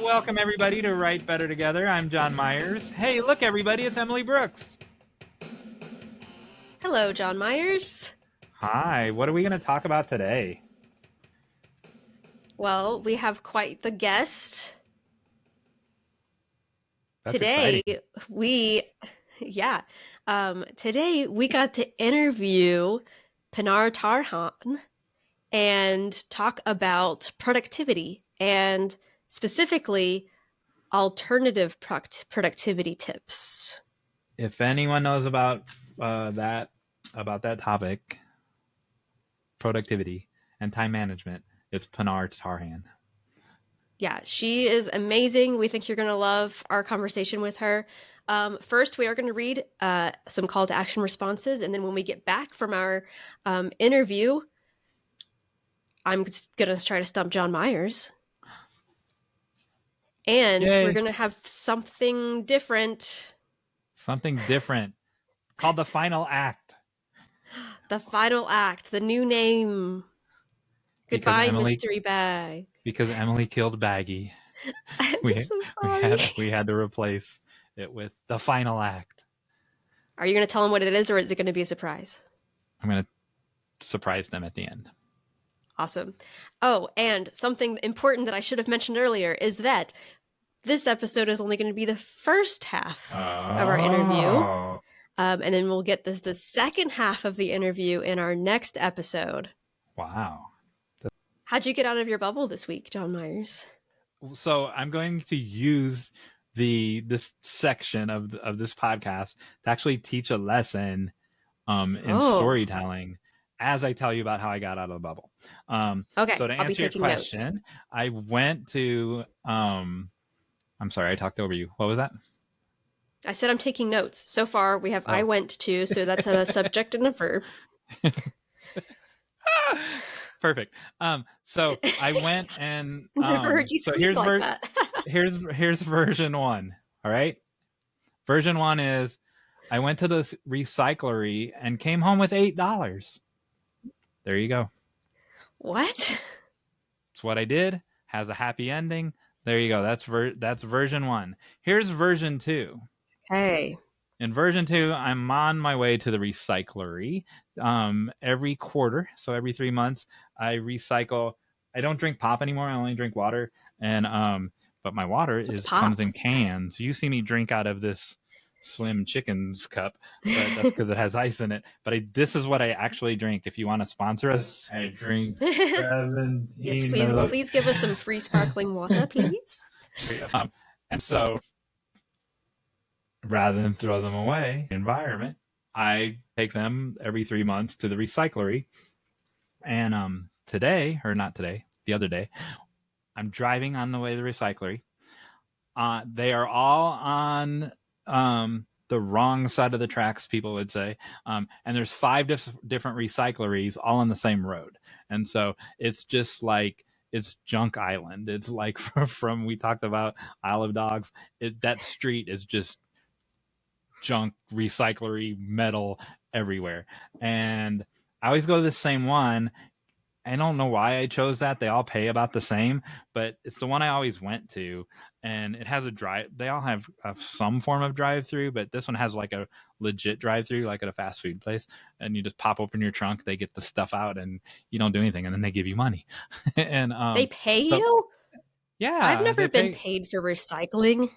Welcome everybody to Write Better Together. I'm Jon Meyers. Hey, look everybody, it's Emily Brooks. Hello, Jon Meyers. Hi, what are we going to talk about today? Well, we have quite the guest. That's Today exciting. Today we got to interview Pinar Tarhan and talk about productivity and specifically alternative productivity tips. If anyone knows about that topic, productivity and time management, it's Pinar Tarhan. Yeah, she is amazing. We think you're going to love our conversation with her. First, we are going to read some call to action responses. And then when we get back from our interview, I'm going to try to stump Jon Meyers. And Yay. We're going to have something different. Something different called the final act. The final act, the new name. Goodbye, mystery bag. Because Emily killed Baggy. I'm so sorry. We had to replace it with the final act. Are you going to tell them what it is, or is it going to be a surprise? I'm going to surprise them at the end. Awesome. Oh, and something important that I should have mentioned earlier is that this episode is only going to be the first half of our interview. And then we'll get the second half of the interview in our next episode. Wow. How'd you get out of your bubble this week, Jon Meyers? So I'm going to use this section of this podcast to actually teach a lesson in storytelling as I tell you about how I got out of the bubble. Okay. So to answer your question, notes. I went to I'm sorry, I talked over you. What was that? I said I'm taking notes. So far we have I went to, so that's a subject and a verb. Perfect. So I went and never heard you speak like that. here's version 1. All right. Version 1 is I went to the recyclery and came home with $8. There you go. What? It's what I did. Has a happy ending. There you go. That's version 1. Here's version 2. Hey. In version 2, I'm on my way to the recyclery every quarter. So every 3 months, I recycle. I don't drink pop anymore. I only drink water. And but my water comes in cans. You see me drink out of this Slim Chickens cup, but that's because it has ice in it. But this is what I actually drink. If you want to sponsor us, I drink 17. Yes, please give us some free sparkling water, please. And so, rather than throw them away, environment, I take them every 3 months to the recyclery. And the other day, I'm driving on the way to the recyclery. They are all on the wrong side of the tracks, people would say. And there's 5 different recycleries all on the same road. And so it's just like, it's Junk Island. It's like from we talked about Isle of Dogs. That street is just junk, recyclery, metal everywhere. And I always go to the same one. I don't know why I chose that. They all pay about the same, but it's the one I always went to. And it has they all have some form of drive-through, but this one has like a legit drive-through, like at a fast food place. And you just pop open your trunk, they get the stuff out, and you don't do anything, and then they give you money. And they pay you? Yeah. I've never been paid for recycling.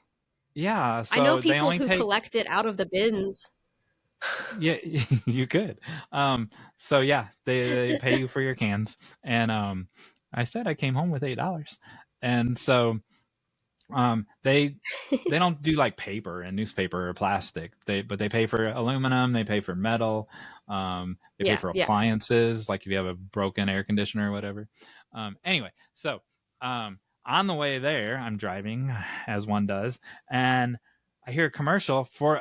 Yeah. So I know people who collect it out of the bins. Yeah, you could. So yeah, they pay you for your cans. And I said I came home with $8. And so they don't do like paper and newspaper or plastic. But they pay for aluminum, they pay for metal, they pay for appliances, like if you have a broken air conditioner or whatever. Anyway, so on the way there, I'm driving as one does, and I hear a commercial for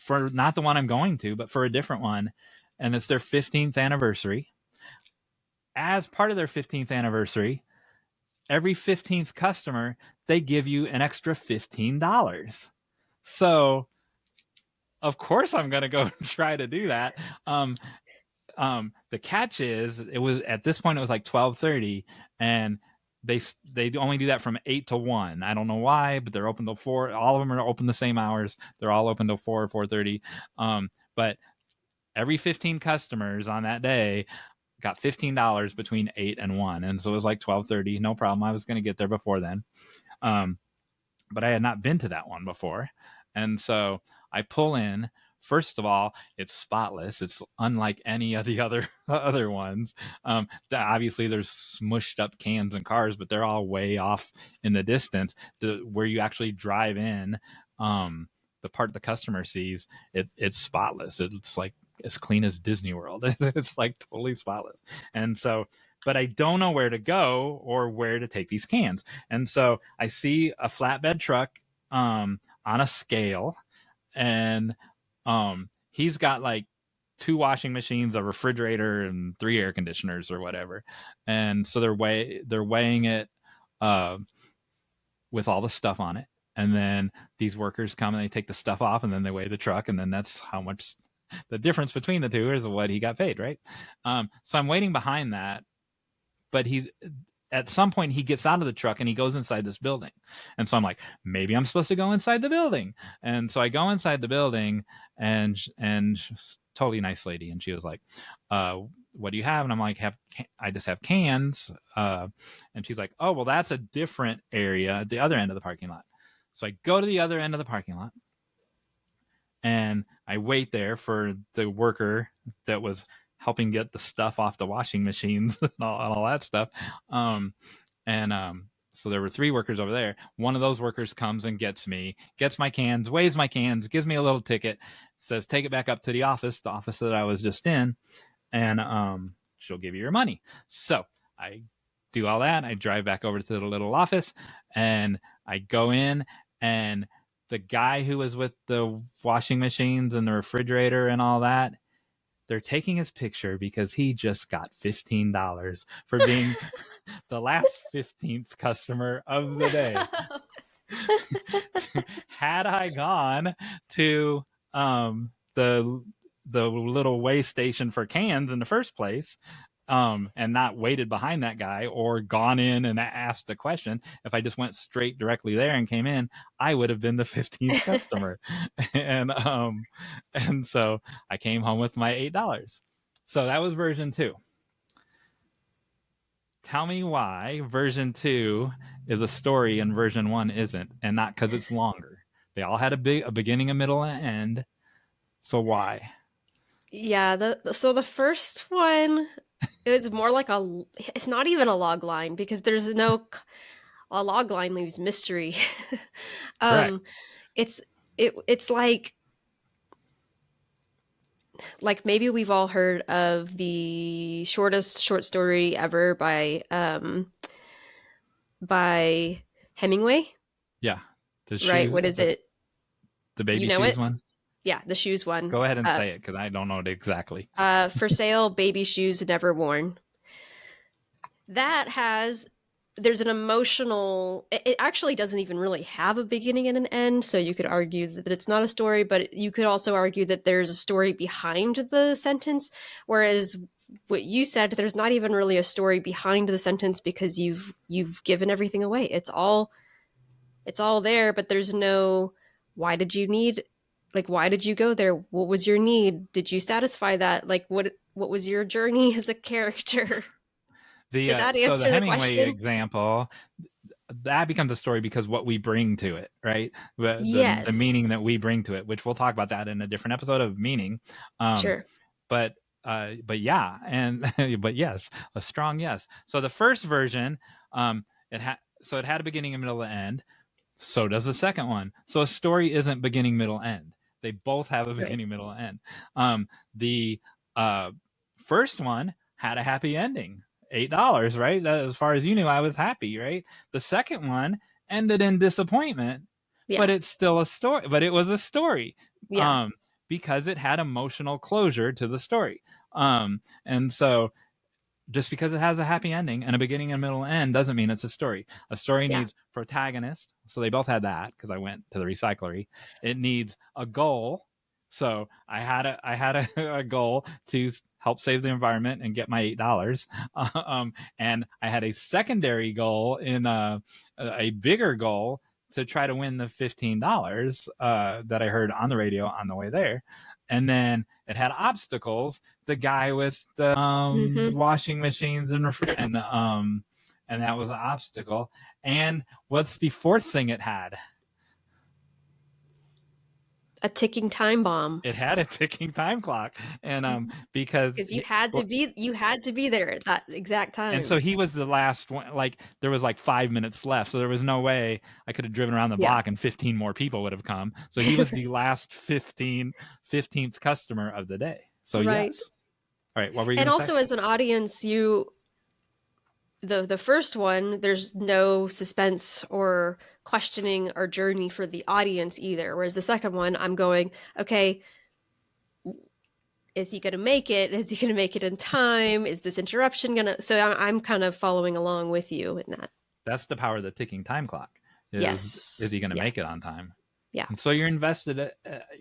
not the one I'm going to, but for a different one, and it's their 15th anniversary. As part of their 15th anniversary, every 15th customer, they give you an extra $15. So, of course, I'm going to go try to do that. The catch is, at this point, it was like 12:30, and they only do that from 8 to 1. I don't know why, but they're open till 4. All of them are open the same hours. They're all open till 4 or 4:30. But every 15 customers on that day got $15 between 8 and 1, and so it was like 12:30. No problem. I was going to get there before then. But I had not been to that one before. And so I pull in. First of all, it's spotless. It's unlike any of the other ones. Obviously, there's smushed up cans and cars, but they're all way off in the distance. Where you actually drive in, the part the customer sees, it's spotless. It's like as clean as Disney World. It's like totally spotless. And so, but I don't know where to go or where to take these cans. And so I see a flatbed truck on a scale, and he's got like 2 washing machines, a refrigerator, and 3 air conditioners or whatever. And so they're weighing it with all the stuff on it. And then these workers come and they take the stuff off, and then they weigh the truck, and then that's how much the difference between the two is what he got paid, right? So I'm waiting behind that, but he's at some point he gets out of the truck and he goes inside this building. And so I'm like, maybe I'm supposed to go inside the building. And so I go inside the building, and totally nice lady. And she was like, what do you have? And I'm like, I just have cans. And she's like, oh, well, that's a different area at the other end of the parking lot. So I go to the other end of the parking lot, and I wait there for the worker that was helping get the stuff off the washing machines and all that stuff. So there were 3 workers over there. One of those workers comes and gets my cans, weighs my cans, gives me a little ticket, says, take it back up to the office that I was just in, and she'll give you your money. So I do all that. I drive back over to the little office, and I go in, and the guy who was with the washing machines and the refrigerator and all that, they're taking his picture because he just got $15 for being the last 15th customer of the day. Had I gone to the little weigh station for cans in the first place, and not waited behind that guy or gone in and asked a question, if I just went straight directly there and came in, I would have been the 15th customer. And so I came home with my $8. So that was version 2. Tell me why version 2 is a story and version 1 isn't, and not because it's longer. They all had a beginning, a middle, and an end. So why? Yeah, so the first one, it was more like it's not even a log line because there's no, a log line leaves mystery. Correct. It's it's like maybe we've all heard of the shortest short story ever by Hemingway, Yeah. right? What is it? The You baby know shoes it? one? Yeah, the shoes one. Go ahead and say it because I don't know it exactly. For sale, baby shoes never worn. That there's an emotional, it actually doesn't even really have a beginning and an end, so you could argue that it's not a story, but you could also argue that there's a story behind the sentence, whereas what you said, there's not even really a story behind the sentence because you've given everything away. It's all there, but there's no, why did you need, like, why did you go there? What was your need? Did you satisfy that? Like, what was your journey as a character? Did that So the answer the Hemingway question? example, that becomes a story because what we bring to it, right? The Yes. meaning that we bring to it, which we'll talk about that in a different episode of meaning. Sure. But yeah, and but yes, a strong yes. So the first version, it had a beginning, a middle, and end. So does the second one. So a story isn't beginning, middle, end. They both have a Right. beginning, middle, and end. The first one had a happy ending. $8, right? As far as you knew, I was happy, right? The second one ended in disappointment, but Yeah. it's still a story. But it was a story, Yeah. because it had emotional closure to the story. And so just because it has a happy ending and a beginning and middle and end doesn't mean it's a story. A story Yeah. needs protagonist. So they both had that because I went to the recyclery. It needs a goal. So I had a goal to help save the environment and get my $8. And I had a secondary goal in a bigger goal to try to win the $15 that I heard on the radio on the way there. And then it had obstacles. The guy with the washing machines and refrigerator, and that was an obstacle. And what's the fourth thing it had? A ticking time bomb. It had a ticking time clock, and because you had to be there at that exact time. And so he was the last one. Like there was like 5 minutes left, so there was no way I could have driven around the block and 15 more people would have come. So he was the last 15th customer of the day. So yes. All right, what were you? And also, say? As an audience, the first one, there's no suspense or questioning or journey for the audience either. Whereas the second one, I'm going, okay, is he going to make it? Is he going to make it in time? Is this interruption going to... So I'm kind of following along with you in that. That's the power of the ticking time clock. Is he going to make it on time? Yeah. And so you're invested.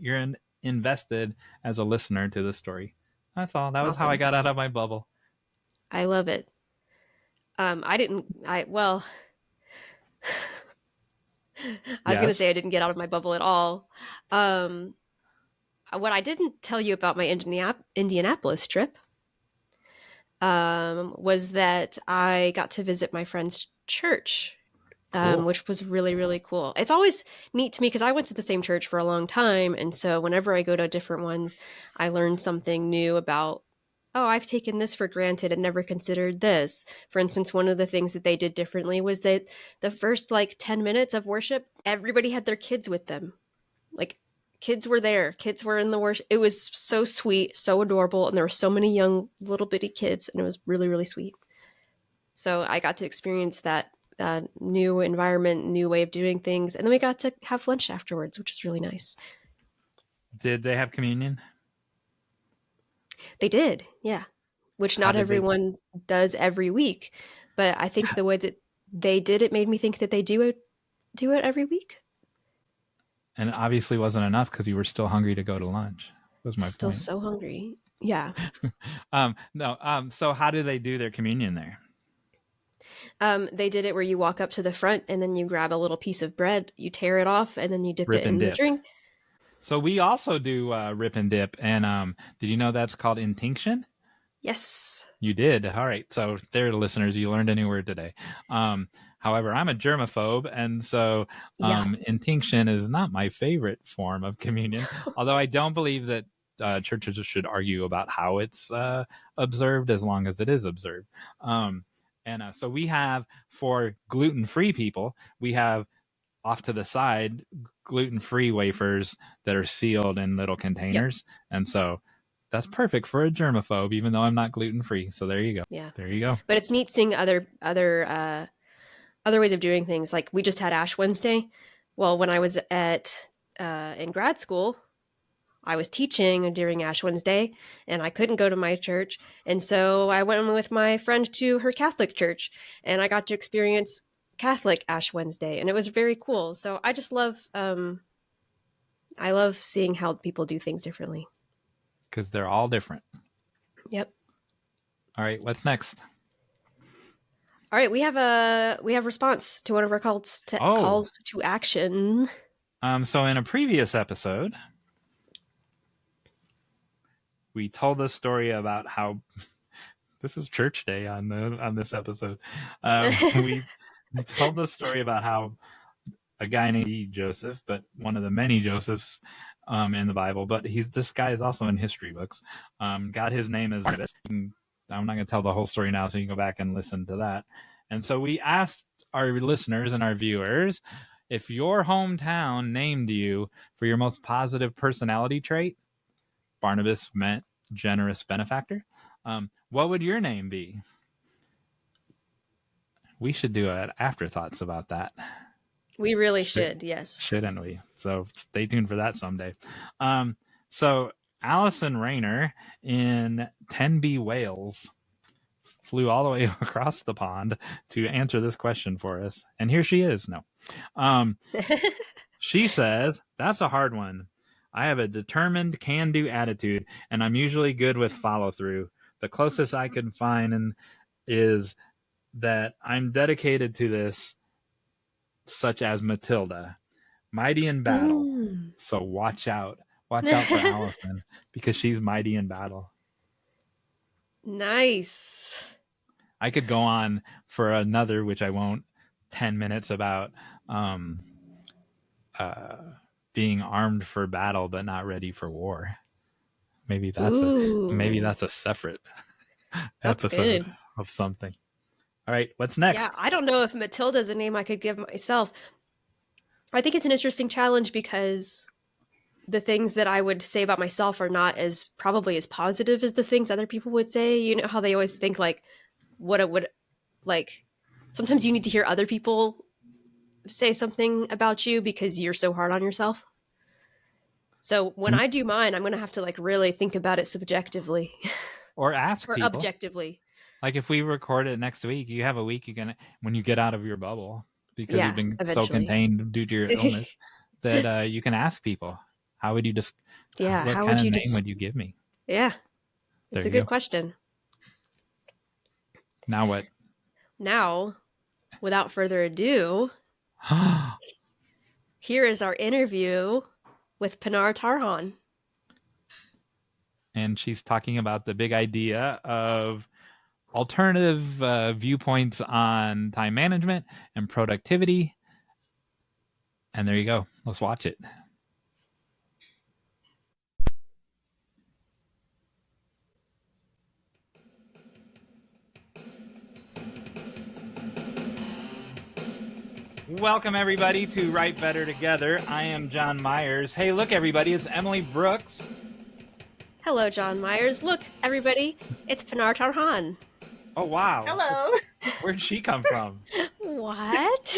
You're invested as a listener to the story. That's all. That was how I got out of my bubble. I love it. I was going to say I didn't get out of my bubble at all. What I didn't tell you about my Indianapolis trip was that I got to visit my friend's church, cool. Which was really, really cool. It's always neat to me because I went to the same church for a long time. And so whenever I go to different ones, I learn something new about, oh, I've taken this for granted and never considered this. For instance, one of the things that they did differently was that the first 10 minutes of worship, everybody had their kids with them. Kids were there. Kids were in the worship. It was so sweet, so adorable. And there were so many young little bitty kids, and it was really, really sweet. So I got to experience that new environment, new way of doing things. And then we got to have lunch afterwards, which is really nice. Did they have communion? They did, yeah. Which not everyone does every week. But I think the way that they did it made me think that they do it every week. And it obviously wasn't enough because you were still hungry to go to lunch. Was my still point. So hungry. Yeah. No. So how do they do their communion there? They did it where you walk up to the front and then you grab a little piece of bread, you tear it off, and then you dip it in the drink. So we also do rip and dip. And did you know that's called intinction? Yes. You did. All right. So there, listeners, you learned a new word today. However, I'm a germaphobe, and so intinction is not my favorite form of communion, although I don't believe that churches should argue about how it's observed as long as it is observed. So we have, for gluten-free people, we have off to the side gluten-free wafers that are sealed in little containers. Yep. And so that's perfect for a germaphobe, even though I'm not gluten-free. So there you go. Yeah. There you go. But it's neat seeing other ways of doing things. Like we just had Ash Wednesday. Well, when I was in grad school, I was teaching during Ash Wednesday and I couldn't go to my church. And so I went with my friend to her Catholic church and I got to experience Catholic Ash Wednesday, and it was very cool. So I just love, I love seeing how people do things differently. Because they're all different. Yep. All right, what's next? All right, we have response to one of our calls to action. So in a previous episode, we told the story about how this is church day on this episode. We told the story about how a guy named Joseph, but one of the many Josephs in the Bible, but this guy is also in history books. Got his name as Barnabas. I'm not going to tell the whole story now, so you can go back and listen to that. And so we asked our listeners and our viewers, if your hometown named you for your most positive personality trait, Barnabas meant generous benefactor, what would your name be? We should do afterthoughts about that. We really should, yes. Shouldn't we? So stay tuned for that someday. So Alison Rayner in Tenby, Wales, flew all the way across the pond to answer this question for us. And here she is. No. She says, that's a hard one. I have a determined can-do attitude, and I'm usually good with follow-through. The closest I can find is that I'm dedicated to this, such as Matilda, mighty in battle. Mm. So watch out. Watch out for Alison because she's mighty in battle. Nice. I could go on for another, which I won't, 10 minutes about being armed for battle but not ready for war. Maybe that's Ooh, a separate that's episode good. of something. All right, what's Yeah, next? I don't know if Matilda is a name I could give myself. I think it's an interesting challenge because the things that I would say about myself are not as probably as positive as the things other people would say. You know how they always think like what it would like sometimes you need to hear other people say something about you because you're so hard on yourself. So when I do mine, I'm going to have to like really think about it subjectively Or ask or people. objectively. Like if we record it next week, you have a week you can when you get out of your bubble because you've Yeah, been so eventually. contained due to your illness that you can ask people, how would you just Yeah, what how kind would of you name just would you give me? Yeah, There it's a you good go. question. Now what? Now, without further ado, here is our interview with Pinar Tarhan. And she's talking about the big idea of alternative viewpoints on time management and productivity. And there you go. Let's watch it. Welcome, everybody, to Write Better Together. I am Jon Meyers. Hey, look, everybody, it's Emily Brooks. Hello, Jon Meyers. Look, everybody, it's Pinar Tarhan. Oh, wow. Hello. Where'd she come from? What?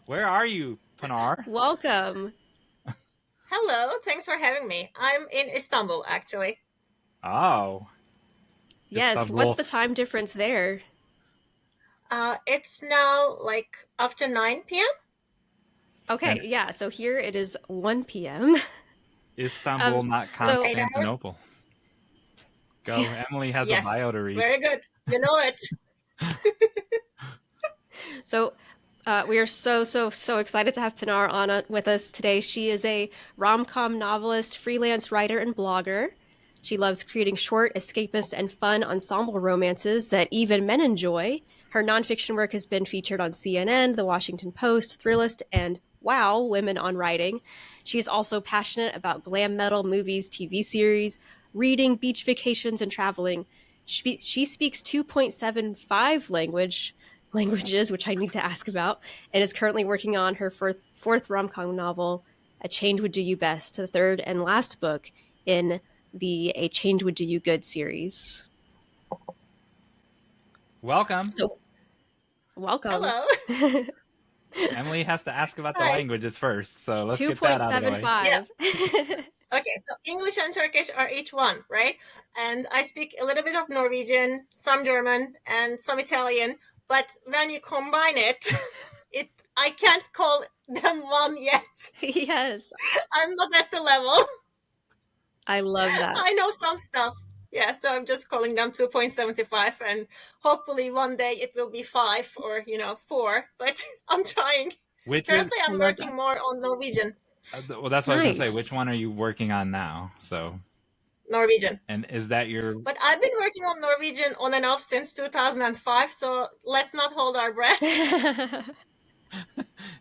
Where are you, Pinar? Welcome. Hello. Thanks for having me. I'm in Istanbul, actually. Oh. Yes, what's the time difference there? It's now like after 9 p.m. Okay, And yeah, so here it is 1 p.m. Istanbul, not So 8 hours. Constantinople. Go. Emily has Yes. a bio to read. Very good. You know it. So we are so excited to have Pinar on with us today. She is a rom-com novelist, freelance writer, and blogger. She loves creating short, escapist, and fun ensemble romances that even men enjoy. Her nonfiction work has been featured on CNN, The Washington Post, Thrillist, and Wow, Women on Writing. She is also passionate about glam metal, movies, TV series, reading, beach vacations, and traveling. She speaks 2.75 languages, which I need to ask about, and is currently working on her fourth rom-com novel, A Change Would Do You Best, the third and last book in the A Change Would Do You Good series. Welcome. So, welcome. Hello. Emily has to ask about the Hi. languages first, so let's get that out of the way. 2.75. Okay, so English and Turkish are each one, right? And I speak a little bit of Norwegian, some German, and some Italian. But when you combine it, I can't call them one yet. Yes, I'm not at the level. I love that. I know some stuff. Yeah, so I'm just calling them 2.75, and hopefully one day it will be 5 or 4. But I'm trying. Currently, I'm working more on Norwegian. Well, that's what I was gonna say. Which one are you working on now? So Norwegian. And is that your? But I've been working on Norwegian on and off since 2005. So let's not hold our breath.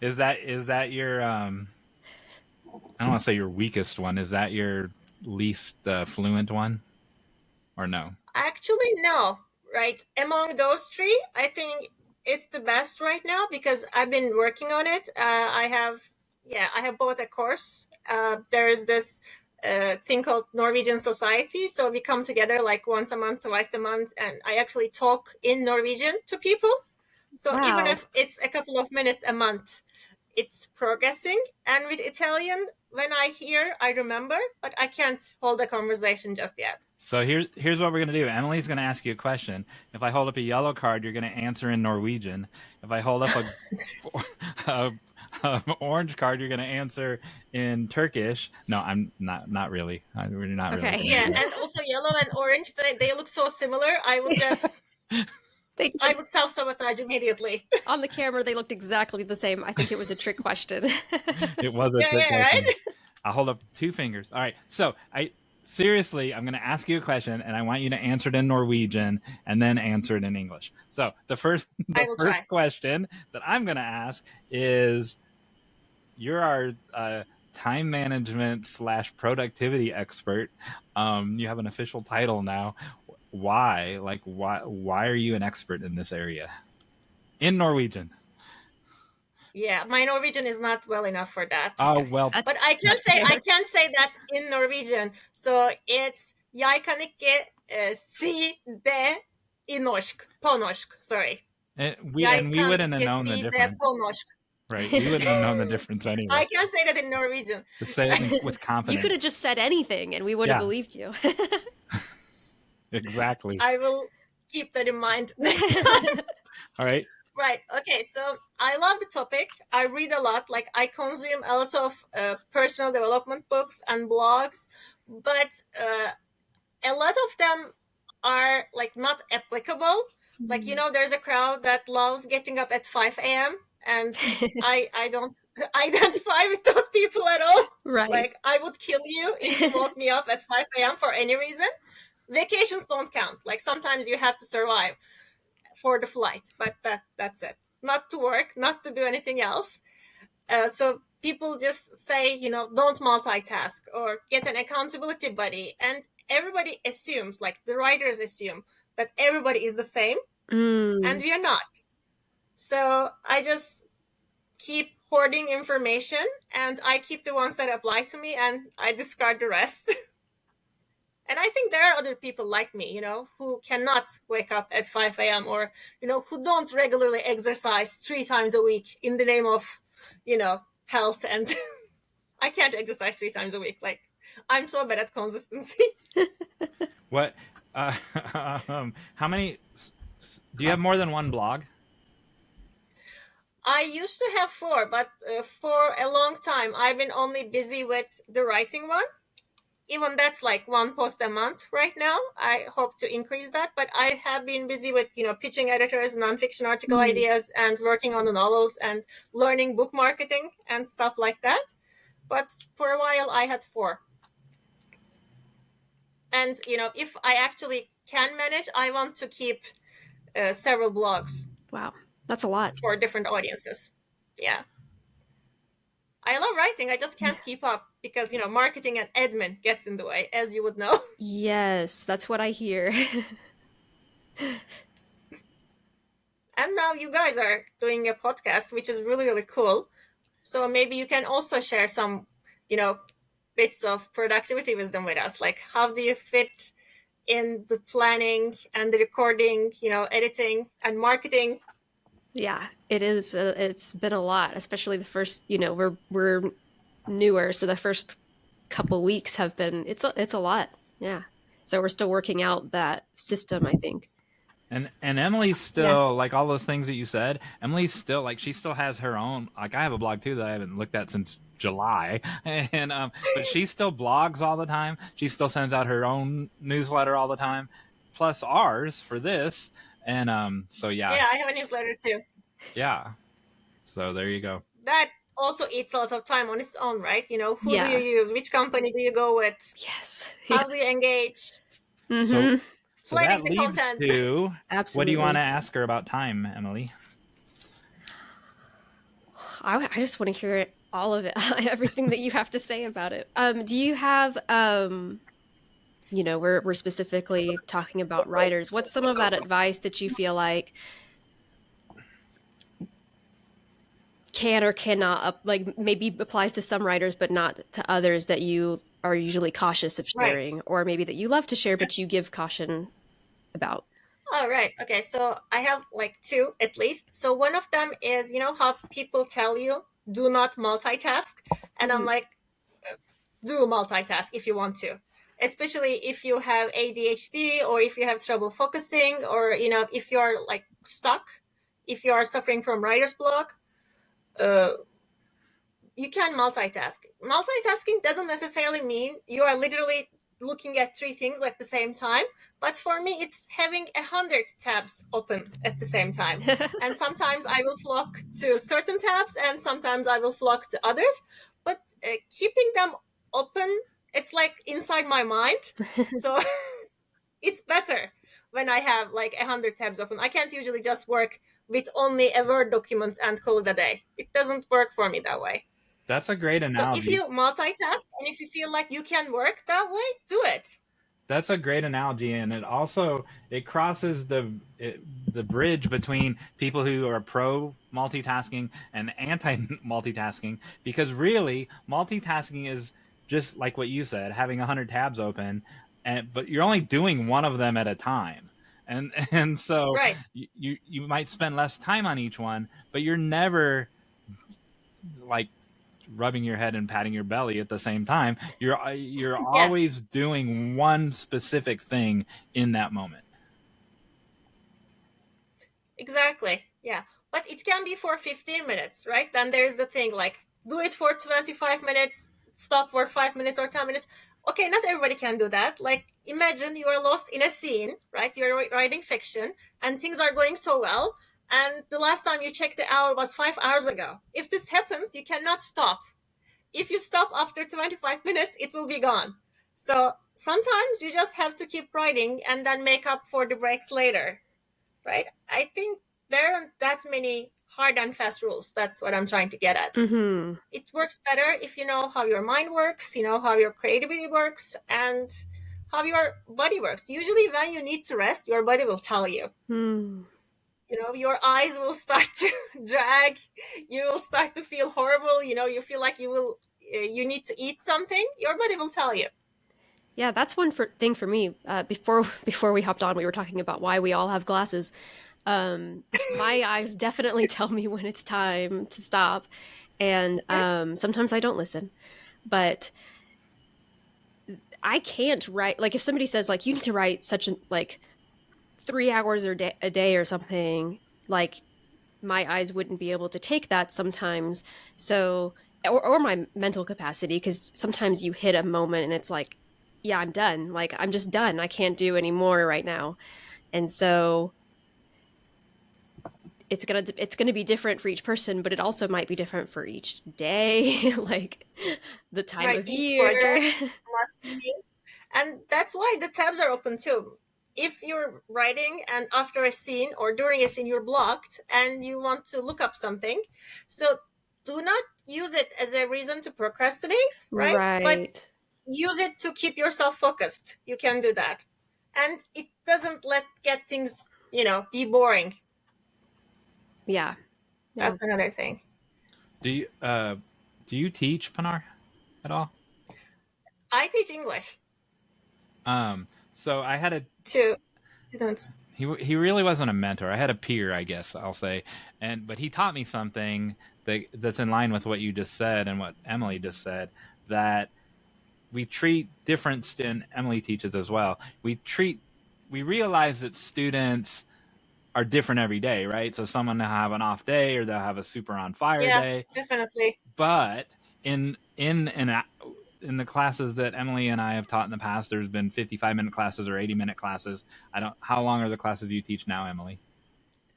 Is that your? I don't want to say your weakest one. Is that your least fluent one, or no? Actually, no. Right. Among those three, I think it's the best right now because I've been working on it. I have bought a course. There is this thing called Norwegian Society. So we come together like once a month, twice a month, and I actually talk in Norwegian to people. So Wow. even if it's a couple of minutes a month, it's progressing. And with Italian, when I hear, I remember, but I can't hold a conversation just yet. So here's what we're gonna do. Emily's gonna ask you a question. If I hold up a yellow card, you're gonna answer in Norwegian. If I hold up a Orange card, you're going to answer in Turkish. No, I'm not really. We're not Okay. really. Yeah, and also yellow and orange, they look so similar. I would self-sabotage immediately. On the camera, they looked exactly the same. I think it was a trick question. It was a Yeah, trick yeah, question. right? I'll hold up 2 fingers. All right. So seriously, I'm going to ask you a question, and I want you to answer it in Norwegian and then answer it in English. So the first I will try. question that I'm going to ask is, you're our time management / productivity expert. You have an official title now. Why? Like, why are you an expert in this area? In Norwegian. Yeah, my Norwegian is not well enough for that. Oh, well. But I can say that in Norwegian. So it's jeg kan ikke si det i norsk. På norsk, sorry. We wouldn't have known the det difference. på norsk. Right. We wouldn't have known the difference anyway. I can't say that in Norwegian. To say it with confidence. You could have just said anything and we would have believed you. Exactly. I will keep that in mind next time. All right. Right. Okay. So I love the topic. I read a lot. Like, I consume a lot of personal development books and blogs, but a lot of them are like not applicable. Like, there's a crowd that loves getting up at 5 a.m. and I don't identify with those people at all. Right. Like, I would kill you if you woke me up at 5 a.m. for any reason. Vacations don't count. Like, sometimes you have to survive for the flight, but that's it. Not to work, not to do anything else. So people just say, don't multitask or get an accountability buddy. And everybody assumes, like the writers assume, that everybody is the same. And we are not. So I just keep hoarding information, and I keep the ones that apply to me, and I discard the rest. And I think there are other people like me, who cannot wake up at 5 a.m. or, who don't regularly exercise 3 times a week in the name of, health. And I can't exercise 3 times a week. Like, I'm so bad at consistency. What? How many? Do you have more than one blog? I used to have 4, but for a long time, I've been only busy with the writing one. Even that's like 1 post a month right now. I hope to increase that, but I have been busy with, pitching editors, nonfiction article ideas, and working on the novels and learning book marketing and stuff like that. But for a while I had 4. And, if I actually can manage, I want to keep several blogs. Wow. That's a lot. For different audiences. Yeah. I love writing. I just can't keep up because, marketing and admin gets in the way, as you would know. Yes, that's what I hear. And now you guys are doing a podcast, which is really, really cool. So maybe you can also share some, bits of productivity wisdom with us. Like, how do you fit in the planning and the recording, editing and marketing? Yeah, it is. It's been a lot, especially the first, we're newer. So the first couple weeks have been, it's a lot. Yeah. So we're still working out that system, I think. And Emily's still, like all those things that you said, Emily's still, like, she still has her own, like, I have a blog too that I haven't looked at since July. And, but she still blogs all the time. She still sends out her own newsletter all the time, plus ours for this. And so yeah. Yeah, I have a newsletter too. Yeah. So there you go. That also eats a lot of time on its own, right? Who do you use? Which company do you go with? Yes. How do you engage? So Planning that the leads content. to Absolutely. What do you want to ask her about time, Emily? I just want to hear all of it, everything that you have to say about it. Do you have we're specifically talking about writers. What's some of that advice that you feel like can or cannot, like maybe applies to some writers, but not to others, that you are usually cautious of sharing, right? Or maybe that you love to share, but you give caution about? Oh, right. Okay. So I have like 2 at least. So one of them is, how people tell you, do not multitask. And I'm like, do multitask if you want to. Especially if you have ADHD or if you have trouble focusing or, if you're like stuck, if you are suffering from writer's block. you can multitask. Multitasking doesn't necessarily mean you are literally looking at 3 things at the same time. But for me, it's having 100 tabs open at the same time. And sometimes I will flock to certain tabs and sometimes I will flock to others. But keeping them open, it's like inside my mind. So it's better when I have like 100 tabs open. I can't usually just work with only a Word document and call it a day. It doesn't work for me that way. That's a great analogy. So if you multitask and if you feel like you can work that way, do it. That's a great analogy, and it crosses the bridge between people who are pro multitasking and anti multitasking, because really multitasking is just like what you said, having 100 tabs open, but you're only doing one of them at a time, and so right. you might spend less time on each one, but you're never like rubbing your head and patting your belly at the same time. You're always doing one specific thing in that moment. Exactly. Yeah. But it can be for 15 minutes, right? Then there's the thing, like, do it for 25 minutes, stop for 5 minutes or 10 minutes. Okay, not everybody can do that. Like, imagine you are lost in a scene, right? You're writing fiction and things are going so well, and the last time you checked the hour was 5 hours ago. If this happens, you cannot stop. If you stop after 25 minutes, it will be gone. So sometimes you just have to keep writing and then make up for the breaks later, right? I think there aren't that many hard and fast rules. That's what I'm trying to get at. Mm-hmm. It works better if you know how your mind works, you know how your creativity works, and how your body works. Usually when you need to rest, your body will tell you. Mm. You know, your eyes will start to drag, you will start to feel horrible, you know, you feel like you need to eat something, your body will tell you. Yeah, that's one thing for me. Before we hopped on, we were talking about why we all have glasses. My eyes definitely tell me when it's time to stop, and sometimes I don't listen. But I can't write, like, if somebody says like you need to write such like 3 hours a day or something, like my eyes wouldn't be able to take that sometimes. So or my mental capacity, because sometimes you hit a moment and it's like, yeah, I'm done. Like, I'm just done. I can't do any more right now. And so it's gonna be different for each person, but it also might be different for each day, like the time of year. Project. And that's why the tabs are open too. If you're writing and after a scene or during a scene you're blocked and you want to look up something, so do not use it as a reason to procrastinate, right? But use it to keep yourself focused. You can do that. And it doesn't get things, be boring. Yeah. That's another thing. Do you teach, Pinar, at all? I teach English. So I had a students. He really wasn't a mentor. I had a peer, I guess I'll say, but he taught me something that's in line with what you just said and what Emily just said, that we treat different, and Emily teaches as well. We realize that students are different every day, right? So someone will have an off day or they'll have a super on fire day. Definitely. But in the classes that Emily and I have taught in the past, there's been 55-minute classes or 80-minute classes. How long are the classes you teach now, Emily?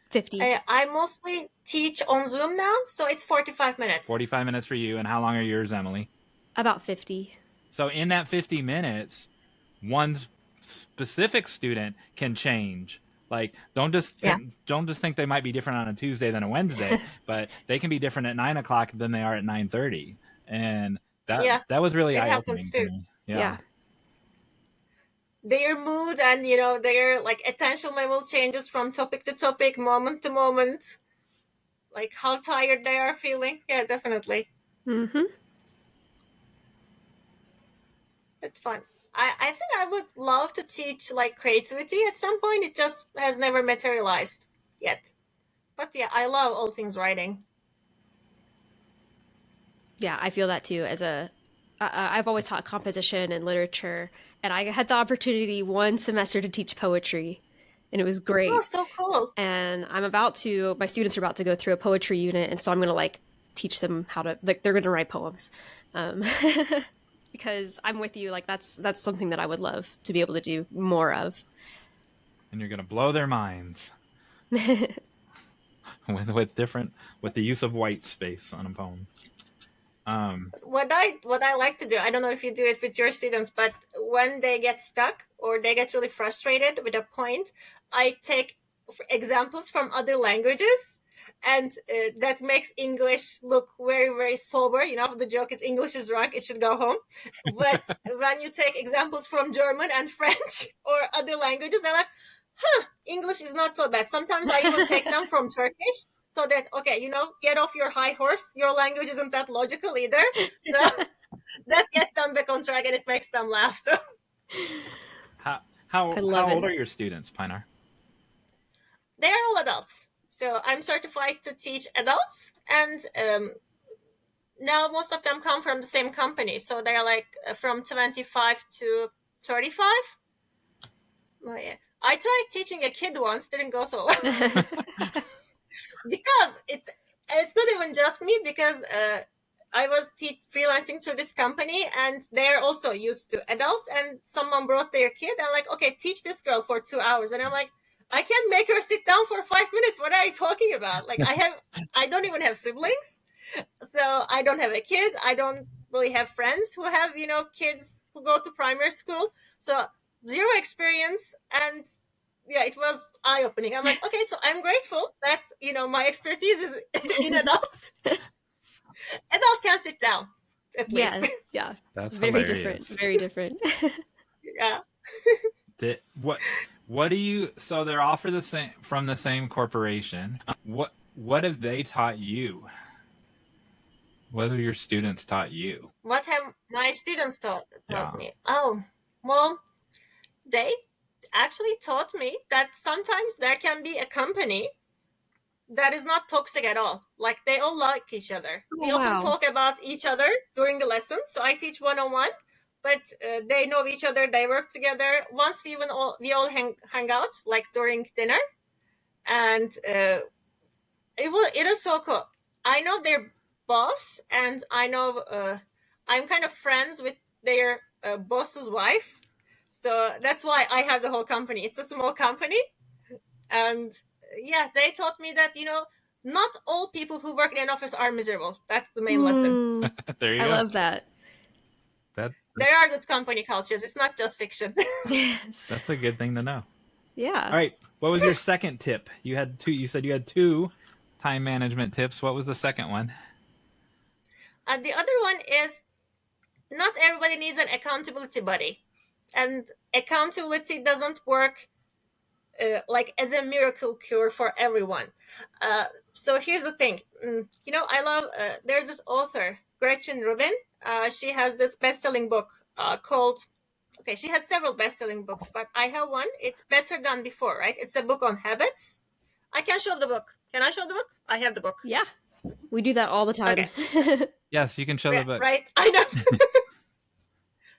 50. I mostly teach on Zoom now, so it's 45 minutes. 45 minutes for you. And how long are yours, Emily? About 50. So in that 50 minutes, one specific student can change. Like, don't just think they might be different on a Tuesday than a Wednesday, but they can be different at 9 o'clock than they are at 9:30. And that was really eye-opening to me. Yeah. Their mood and their like attention level changes from topic to topic, moment to moment, like how tired they are feeling. Yeah, definitely. Mm-hmm. It's fun. I think I would love to teach like creativity at some point. It just has never materialized yet. But yeah, I love all things writing. Yeah, I feel that too. I've always taught composition and literature, and I had the opportunity one semester to teach poetry, and it was great. Oh, so cool. And my students are about to go through a poetry unit, and so I'm going to like teach them how to, like, they're going to write poems. Because I'm with you. Like, that's something that I would love to be able to do more of. And you're going to blow their minds with the use of white space on a poem. What I like to do, I don't know if you do it with your students, but when they get stuck or they get really frustrated with a point, I take examples from other languages, and that makes English look very, very sober. You know, the joke is English is drunk, it should go home. But when you take examples from German and French or other languages, they're like, English is not so bad. Sometimes I even take them from Turkish, so that, okay, you know, get off your high horse. Your language isn't that logical either. So that gets them back on track, and it makes them laugh. So how old are your students, Pinar? they are all adults. So I'm certified to teach adults, and now most of them come from the same company. So they're like from 25 to 35. Oh yeah. I tried teaching a kid once, didn't go so well. Because it's not even just me, because I was freelancing through this company, and they're also used to adults, and someone brought their kid, and like, okay, teach this girl for 2 hours. And I'm like, I can't make her sit down for 5 minutes. What are you talking about? Like, I don't even have siblings. So I don't have a kid. I don't really have friends who have, you know, kids who go to primary school. So zero experience, and yeah, it was eye-opening. I'm like, okay, so I'm grateful that, you know, my expertise is in adults. Adults can sit down, at least. Yeah. That's very hilarious. different. Very different. Yeah. What do you? So they're all from the same corporation. What have they taught you? What have your students taught you? What have my students taught Yeah. me? Oh, well, they actually taught me that sometimes there can be a company that is not toxic at all. Like, they all like each other. We often talk about each other during the lessons. So I teach one-on-one, but they know each other. They work together. Once we all hang out, like during dinner, and it is so cool. I know their boss, and I know I'm kind of friends with their boss's wife. So that's why I have the whole company. It's a small company. And yeah, they taught me that, you know, not all people who work in an office are miserable. That's the main lesson. There you I go. love that. There are good company cultures. It's not just fiction. Yes. That's a good thing to know. Yeah. All right. What was your second tip? You said you had two time management tips. What was the second one? The other one is, not everybody needs an accountability buddy. And accountability doesn't work like as a miracle cure for everyone. So here's the thing. You know, I love, there's this author, Gretchen Rubin. She has this best-selling book called, okay, she has several best-selling books, but I have one. It's Better Than Before, right? It's a book on habits. I can show the book. Can I show the book? I have the book. Yeah. We do that all the time. Okay. Yes, you can show the book. Right? I know.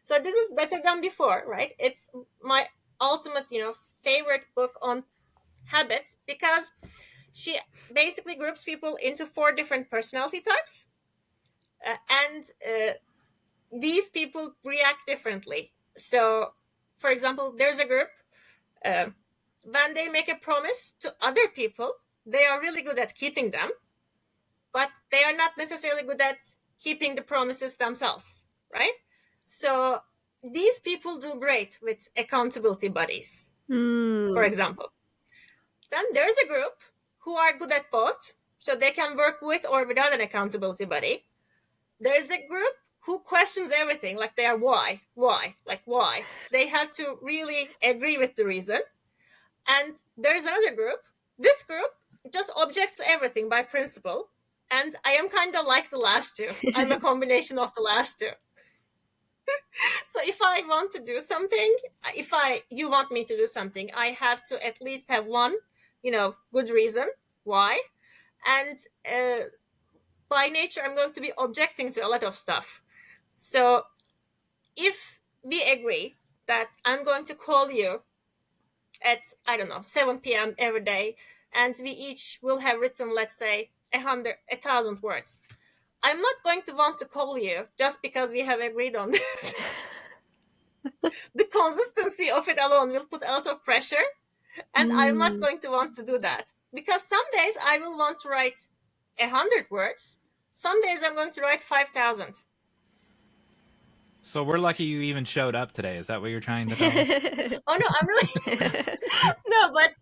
So this is Better Than Before, right? It's my ultimate, you know, favorite book on habits, because she basically groups people into 4 different personality types. And these people react differently. So, for example, there's a group, when they make a promise to other people, they are really good at keeping them, but they are not necessarily good at keeping the promises themselves, right? So these people do great with accountability buddies, for example. Then there's a group who are good at both, so they can work with or without an accountability buddy. There's a group who questions everything, like they are why. They have to really agree with the reason. And there's another group. This group just objects to everything by principle. And I am kind of like the last two. I'm a combination of the last two. So if I want to do something, you want me to do something, I have to at least have one, you know, good reason why. And by nature, I'm going to be objecting to a lot of stuff. So if we agree that I'm going to call you at, I don't know, 7 p.m. every day, and we each will have written, let's say, 1,000 words. I'm not going to want to call you just because we have agreed on this. The consistency of it alone will put a lot of pressure, and I'm not going to want to do that, because some days I will want to write 100 words. Some days I'm going to write 5,000. So we're lucky you even showed up today. Is that what you're trying to tell us? Oh no, I'm really no, but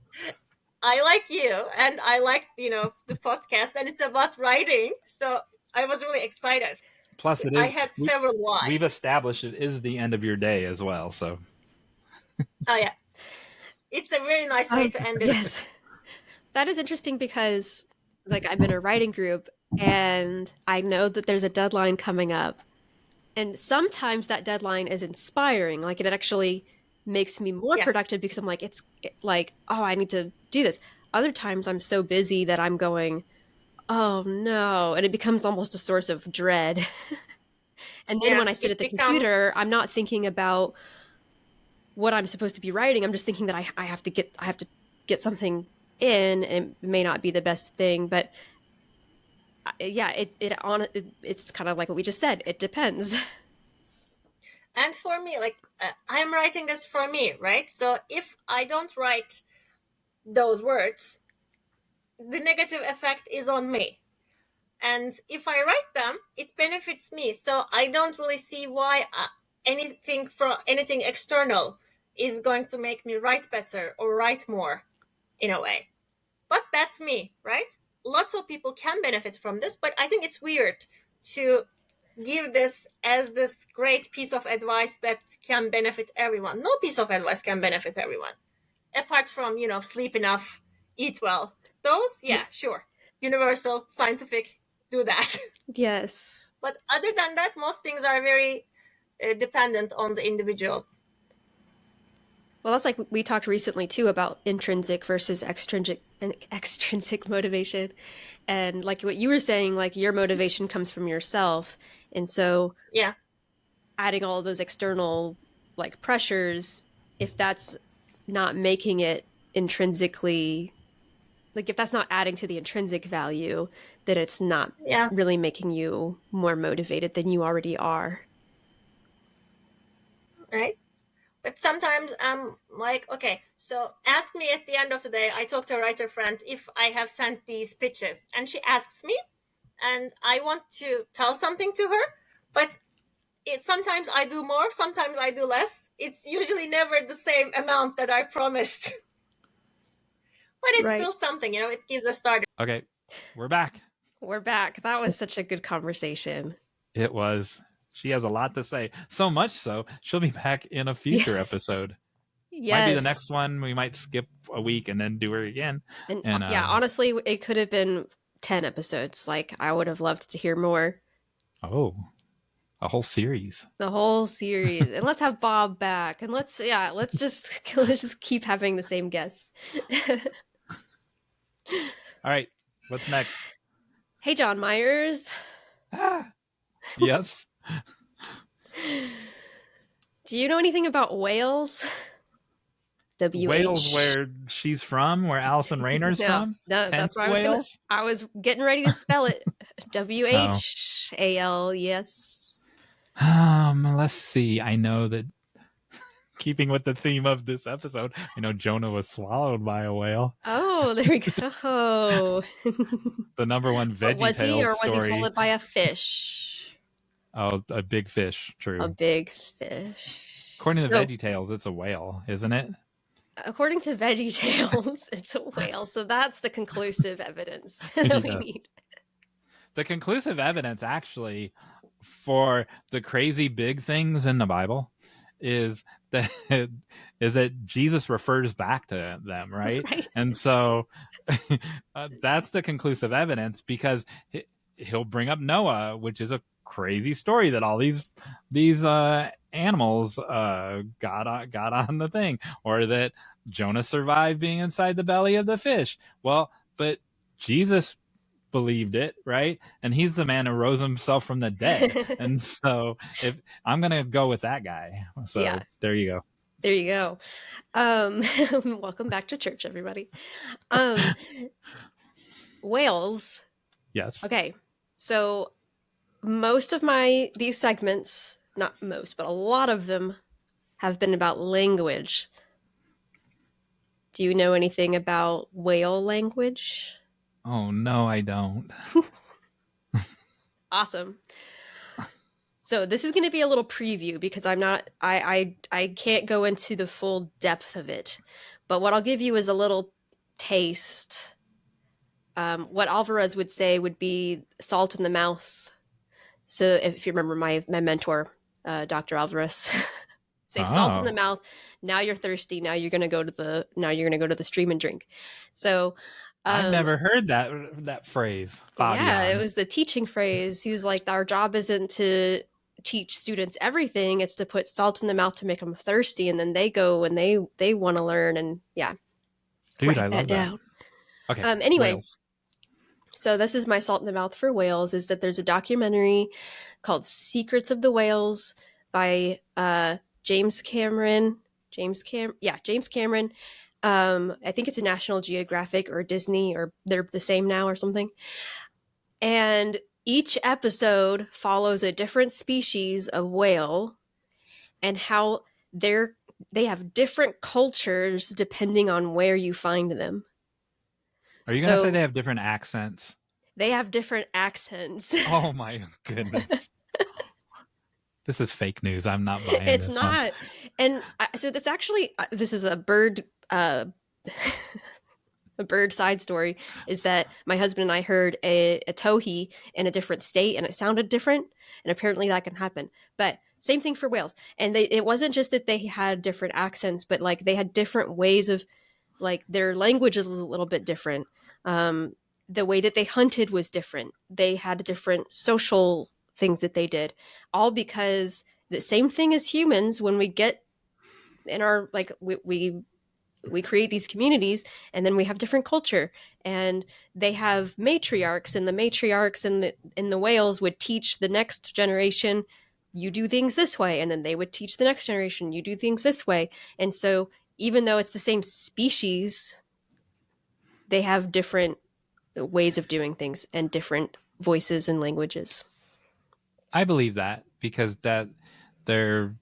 I like you, and I like the podcast, and it's about writing, so I was really excited. Plus, it is. I had several whys. We've established it is the end of your day as well. So. Oh yeah, it's a very nice way to end it. Yes, that is interesting because, like, I'm in a writing group, and I know that there's a deadline coming up. And sometimes that deadline is inspiring. Like, it actually makes me more productive because I'm like, oh, I need to do this. Other times I'm so busy that I'm going, oh no. And it becomes almost a source of dread. And then when I sit at the computer, I'm not thinking about what I'm supposed to be writing. I'm just thinking that I have to get something in, and it may not be the best thing, but yeah, it's kind of like what we just said. It depends. And for me, like, I'm writing this for me, right? So if I don't write those words, the negative effect is on me. And if I write them, it benefits me. So I don't really see why anything external is going to make me write better or write more, in a way. But that's me, right? Lots of people can benefit from this, but I think it's weird to give this as this great piece of advice that can benefit everyone. No piece of advice can benefit everyone, apart from sleep enough, eat well. Those, yeah, sure, universal, scientific, do that. Yes. But other than that, most things are very dependent on the individual. Well, that's like we talked recently too about intrinsic versus extrinsic motivation. And like what you were saying, like your motivation comes from yourself. And so adding all of those external like pressures, if that's not making it intrinsically, like if that's not adding to the intrinsic value, then it's not really making you more motivated than you already are. Right? But sometimes I'm like, okay, so ask me at the end of the day. I talked to a writer friend if I have sent these pitches, and she asks me, and I want to tell something to her, but sometimes I do more, sometimes I do less. It's usually never the same amount that I promised. But it's still something, it gives a start. Okay, we're back. We're back. That was such a good conversation. It was. She has a lot to say. So much so, she'll be back in a future episode. Yes. Might be the next one. We might skip a week and then do her again. And honestly, it could have been 10 episodes. Like, I would have loved to hear more. Oh, a whole series. The whole series. And let's have Bob back. And let's just keep having the same guests. All right. What's next? Hey, Jon Meyers. Yes. Do you know anything about Wales? Wales, where she's from, where Alison Rayner's from? No, that's where I was getting ready to spell it. WHAL, yes. Let's see. I know that, keeping with the theme of this episode, I know Jonah was swallowed by a whale. Oh, there we go. The number one VeggieTales was he, or story. Was he swallowed by a fish? Oh, a big fish, true. A big fish. According to VeggieTales, it's a whale, isn't it? According to VeggieTales, it's a whale. So that's the conclusive evidence that we need. The conclusive evidence, actually, for the crazy big things in the Bible is that Jesus refers back to them, right? And so that's the conclusive evidence, because he'll bring up Noah, which is a crazy story that all these animals got on the thing, or that Jonah survived being inside the belly of the fish. Well, but Jesus believed it, right? And he's the man who rose himself from the dead. And so if I'm gonna go with that guy, so there you go. There you go. Welcome back to church, everybody. Whales. Yes. Okay, so most of these segments, not most, but a lot of them have been about language. Do you know anything about whale language? Oh, no, I don't. Awesome. So this is going to be a little preview because I can't go into the full depth of it. But what I'll give you is a little taste. What Alvarez would say would be salt in the mouth. So if you remember my mentor, Dr. Alvarez, say salt in the mouth. Now you're thirsty. Now you're gonna go to the stream and drink. So I've never heard that phrase. yeah, it Fabian. was the teaching phrase. He was like, our job isn't to teach students everything. It's to put salt in the mouth to make them thirsty, and then they go and they want to learn. And yeah, Dude, write I love down. that. Okay. Anyway, whales. so this is my salt in the mouth for whales. Is that there's a documentary called "Secrets of the Whales" by James Cameron. James Cameron. I think it's a National Geographic or Disney, or they're the same now or something. And each episode follows a different species of whale and how they have different cultures depending on where you find them. Are you going to say they have different accents? They have different accents. Oh my goodness. This is fake news. I'm not buying it's this not. one. And so this is a bird a bird side story, is that my husband and I heard a towhee in a different state and it sounded different, and apparently that can happen. But same thing for whales. And it wasn't just that they had different accents, but like they had different ways of, like, their language is a little bit different. The way that they hunted was different. They had different social things that they did, all because the same thing as humans. When we get in our, like, we create these communities, and then we have different culture, and they have matriarchs, and the matriarchs in the whales would teach the next generation, you do things this way, and then they would teach the next generation, you do things this way. And so even though it's the same species, they have different ways of doing things and different voices and languages. I believe that because that their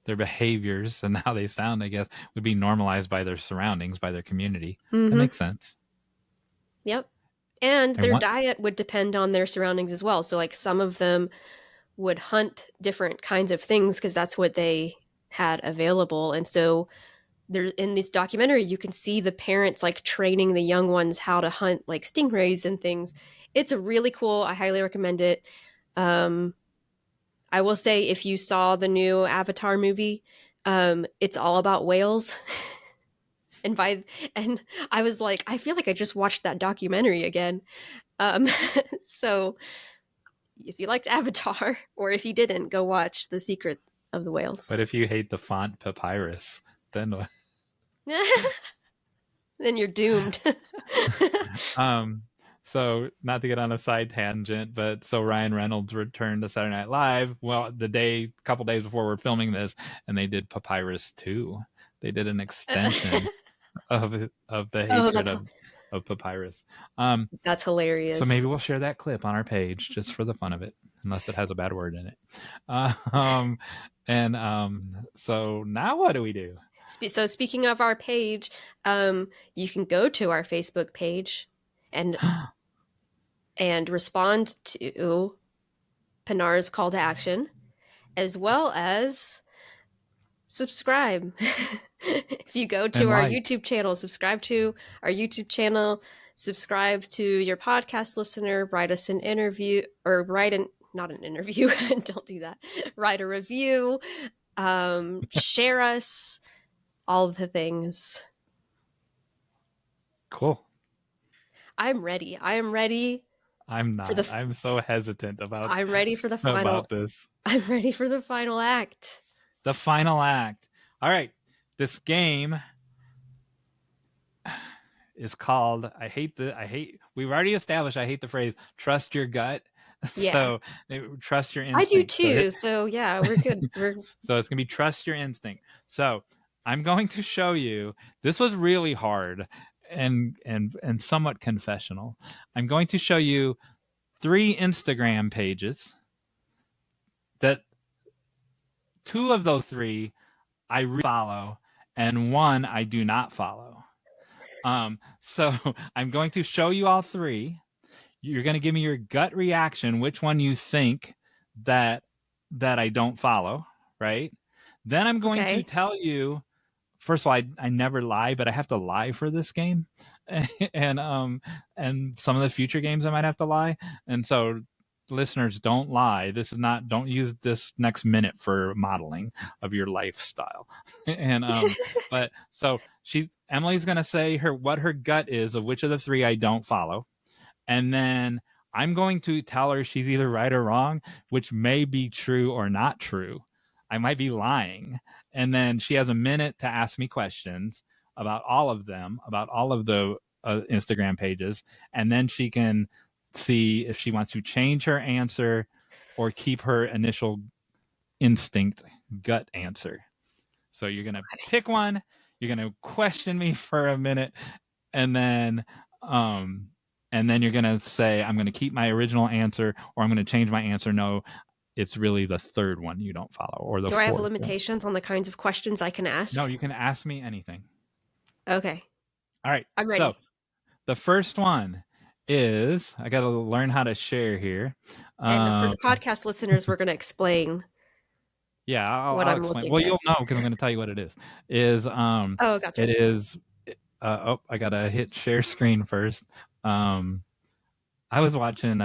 behaviors and how they sound, I guess, would be normalized by their surroundings, by their community. Mm-hmm. That makes sense. Yep. And their diet would depend on their surroundings as well. So like some of them would hunt different kinds of things because that's what they had available. And so there, in this documentary, you can see the parents like training the young ones how to hunt like stingrays and things. It's really cool. I highly recommend it. I will say, if you saw the new Avatar movie, it's all about whales. and I was like, I feel like I just watched that documentary again. So if you liked Avatar, or if you didn't, go watch The Secret of the Whales. But if you hate the font papyrus, then what? Then you're doomed. So not to get on a side tangent, but so Ryan Reynolds returned to Saturday Night Live. Well, a couple days before we're filming this, and they did Papyrus 2. They did an extension of the hatred of Papyrus. That's hilarious. So maybe we'll share that clip on our page just for the fun of it, unless it has a bad word in it. So now what do we do? So speaking of our page, you can go to our Facebook page and respond to Pinar's call to action, as well as subscribe. If you go to our YouTube channel, subscribe to our YouTube channel, subscribe to your podcast listener, write us an interview, or not an interview, don't do that. Write a review, share us, all the things. Cool. I'm ready. I'm not. I'm so hesitant about. I'm ready for the final. About this. I'm ready for the final act. The final act. All right. This game is called. We've already established. I hate the phrase "trust your gut." Yeah. So trust your instinct. I do too. So yeah, we're good. So it's gonna be trust your instinct. So I'm going to show you. This was really hard and somewhat confessional. I'm going to show you 3 Instagram pages that 2 of those 3 I follow and 1 I do not follow. So I'm going to show you all 3. You're going to give me your gut reaction, which one you think that I don't follow, right? Then I'm going to tell you. First of all, I never lie, but I have to lie for this game, and some of the future games I might have to lie, and so listeners, don't lie. This is not. Don't use this next minute for modeling of your lifestyle, and but so Emily's gonna say what her gut is of which of the 3 I don't follow, and then I'm going to tell her she's either right or wrong, which may be true or not true. I might be lying. And then she has a minute to ask me questions about all of them, about all of the Instagram pages. And then she can see if she wants to change her answer or keep her initial instinct gut answer. So you're going to pick one. You're going to question me for a minute. And then you're going to say, I'm going to keep my original answer, or I'm going to change my answer. No, it's really the third one you don't follow, or the fourth. Do I have limitations on the kinds of questions I can ask? No, you can ask me anything. Okay. All right. I'm ready. So the first one is, I got to learn how to share here. And for the podcast listeners, we're going to explain. Yeah, I'll I'm explain. Well, you'll know because I'm going to tell you what it is. Gotcha. It is. I got to hit share screen first. I was watching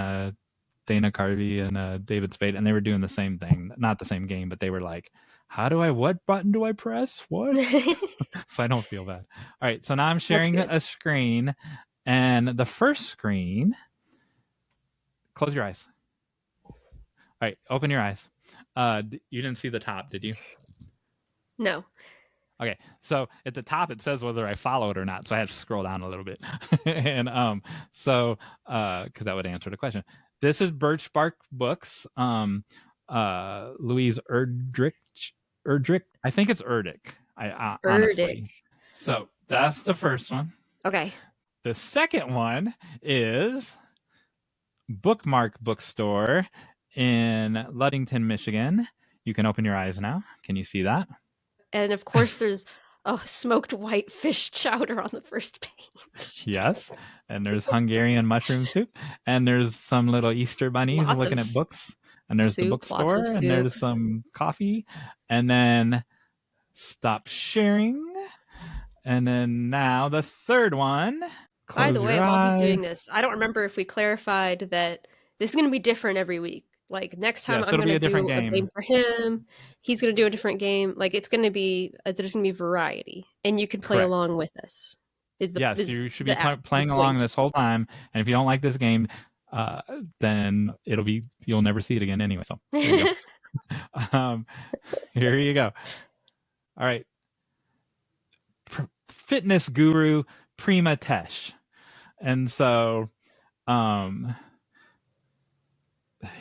Dana Carvey and David Spade, and they were doing the same thing. Not the same game, but they were like, what button do I press? What? So I don't feel bad. All right, so now I'm sharing a screen, and the first screen, close your eyes. All right, open your eyes. You didn't see the top, did you? No. Okay, so at the top it says whether I follow it or not, so I have to scroll down a little bit, and because that would answer the question. This is Birch Bark Books. Louise Erdrich. I think it's Erdick. Honestly. So that's the first one. Okay. The second one is Bookmark Bookstore in Ludington, Michigan. You can open your eyes now. Can you see that? And of course, there's smoked white fish chowder on the first page. Yes. And there's Hungarian mushroom soup. And there's some little Easter bunnies looking at books. And there's the bookstore. And there's some coffee. And then stop sharing. And then now the third one. By the way, while he's doing this, I don't remember if we clarified that this is going to be different every week. Like next time, I'm going to do a game for him. He's going to do a different game. Like it's going to be, there's going to be variety, and you can play along with us. You should be playing along this whole time. And if you don't like this game, then you'll never see it again anyway. So here you go. Here you go. All right. Fitness guru Prima Tesh. And so,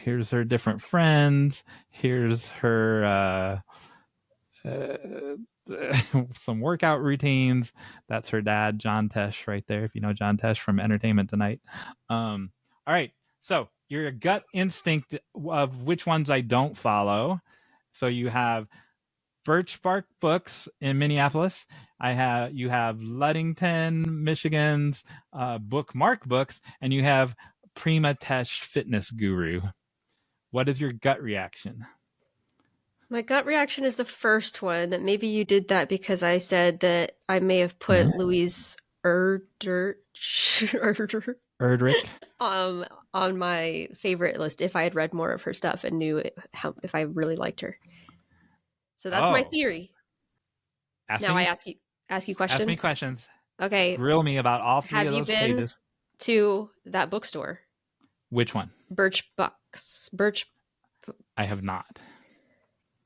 here's her different friends. Here's her some workout routines. That's her dad, Jon Tesh, right there. If you know Jon Tesh from Entertainment Tonight. All right. So your gut instinct of which ones I don't follow. So you have Birch Bark Books in Minneapolis. You have Ludington, Michigan's Bookmark Books, and you have Prima Tesh Fitness Guru. What is your gut reaction? My gut reaction is the first one, that maybe you did that because I said that I may have put Louise Erdrich on my favorite list if I had read more of her stuff and knew if I really liked her. So that's my theory. I ask you questions. Ask me questions. Okay. Grill me about all 3 of those pages. Have you been to that bookstore? Which one? Birch Books. I have not.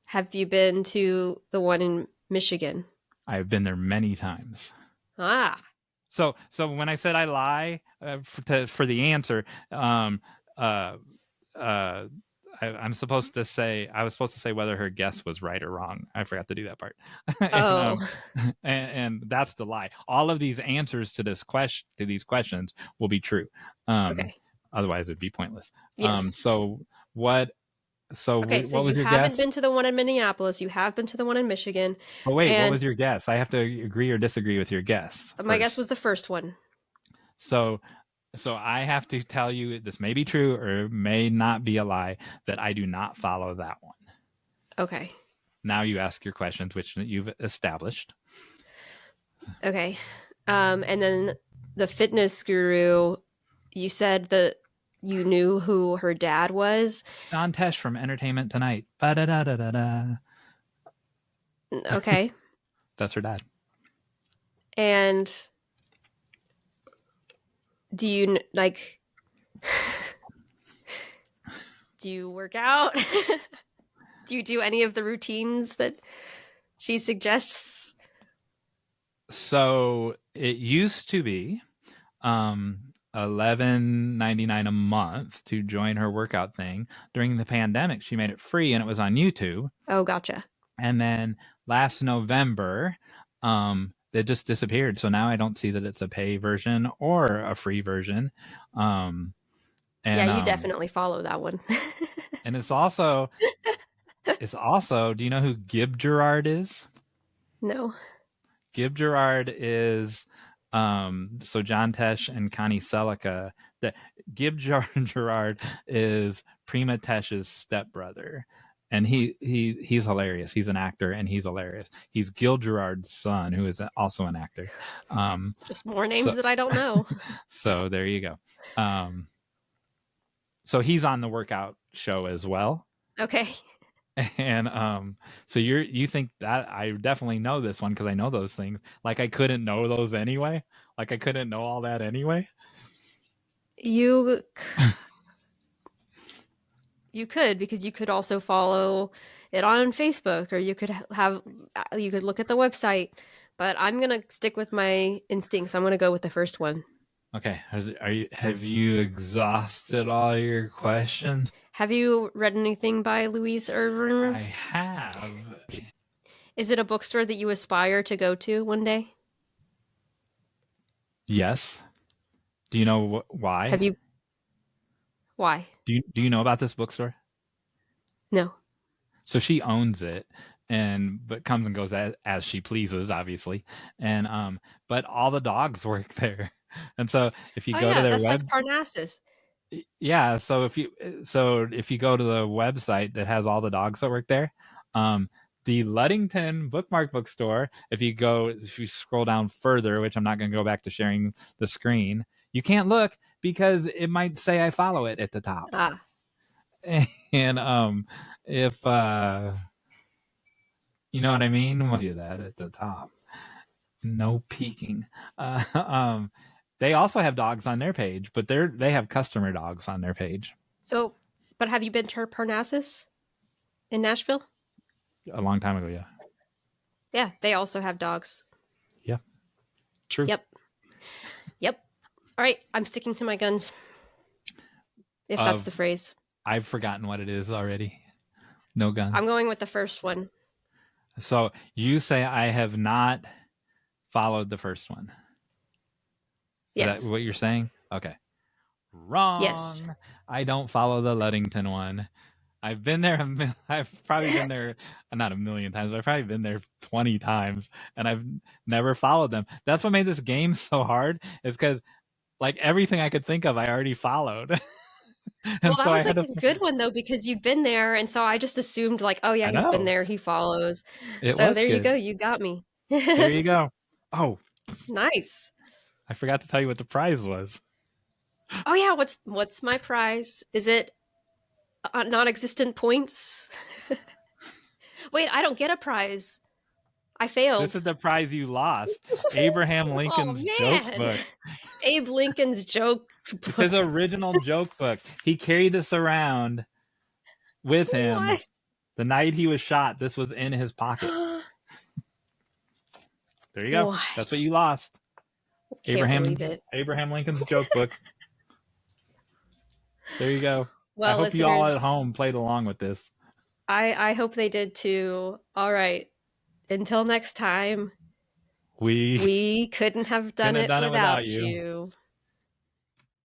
Have you been to the one in Michigan? I have been there many times. Ah. So when I said I lie for the answer, I was supposed to say whether her guess was right or wrong. I forgot to do that part. And that's the lie. All of these answers to these questions will be true. Okay. Otherwise, it'd be pointless. Yes. So what? So Okay, so what was you your haven't guess? been to the one in Minneapolis. You have been to the one in Michigan. But wait, what And was your guess? I have to agree or disagree with your guess my guess first. was the first one. So I have to tell you this may be true or may not be a lie that I do not follow that one. Okay. Now you ask your questions, which you've established. Okay. And then the fitness guru, you said that you knew who her dad was. Jon Tesh from Entertainment Tonight. Ba-da-da-da-da-da. Okay. That's her dad. And do you like do you work out? Do you do any of the routines that she suggests? So it used to be $11.99 a month to join her workout thing. During the pandemic, she made it free and it was on YouTube. Oh, gotcha. And then last November, it just disappeared. So now I don't see that it's a pay version or a free version. And Yeah, you definitely follow that one. and it's also do you know who Gib Gerard is? No. Gib Gerard is so Jon Tesh and Connie Selica. Gib Gerard is Prima Tesh's stepbrother. And he's hilarious. He's an actor and he's hilarious. He's Gil Gerard's son, who is also an actor. Just more names that I don't know. So there you go. So he's on the workout show as well. Okay. And so you think that I definitely know this one because I know those things. Like I couldn't know those anyway. Like I couldn't know all that anyway. You could, because you could also follow it on Facebook, or you could look at the website. But I'm gonna stick with my instincts. I'm gonna go with the first one. Okay. Have you exhausted all your questions? Have you read anything by Louise Irvin? I have. Is it a bookstore that you aspire to go to one day? Yes. Do you know why? Have you? Why? Do you know about this bookstore? No. So she owns it, but comes and goes as she pleases, obviously. And but all the dogs work there. And so if you go to their that's web, like Parnassus. yeah. So if you go to the website that has all the dogs that work there, the Ludington Bookmark Bookstore. If you scroll down further, which I'm not going to go back to sharing the screen, you can't look because it might say I follow it at the top. Ah. And if you know what I mean, we'll do that at the top. No peeking. They also have dogs on their page, but they have customer dogs on their page. So, but have you been to Parnassus in Nashville? A long time ago, yeah. Yeah, they also have dogs. Yeah. True. Yep. All right, I'm sticking to my guns. If that's the phrase. I've forgotten what it is already. No guns. I'm going with the first one. So you say I have not followed the first one. Yes. Is that what you're saying? Okay. Wrong. Yes. I don't follow the Ludington one. I've been there. I've probably been there not a million times, but I've probably been there 20 times, and I've never followed them. That's what made this game so hard. Is because like everything I could think of, I already followed. Well, that was like a good one though, because you've been there, and so I just assumed like, oh yeah, he's been there, he follows. So there you go, you got me. There you go. Oh, nice. I forgot to tell you what the prize was. Oh yeah, what's my prize? Is it non-existent points? Wait, I don't get a prize. I failed. This is the prize you lost. Abraham Lincoln's joke book. Abe Lincoln's joke book. It's his original joke book. He carried this around with him. What? The night he was shot, this was in his pocket. There you go. What? That's what you lost. Can't believe it. Abraham Lincoln's joke book. There you go. Well, I hope you all at home played along with this. I hope they did too. All right. Until next time. We couldn't have done it without you.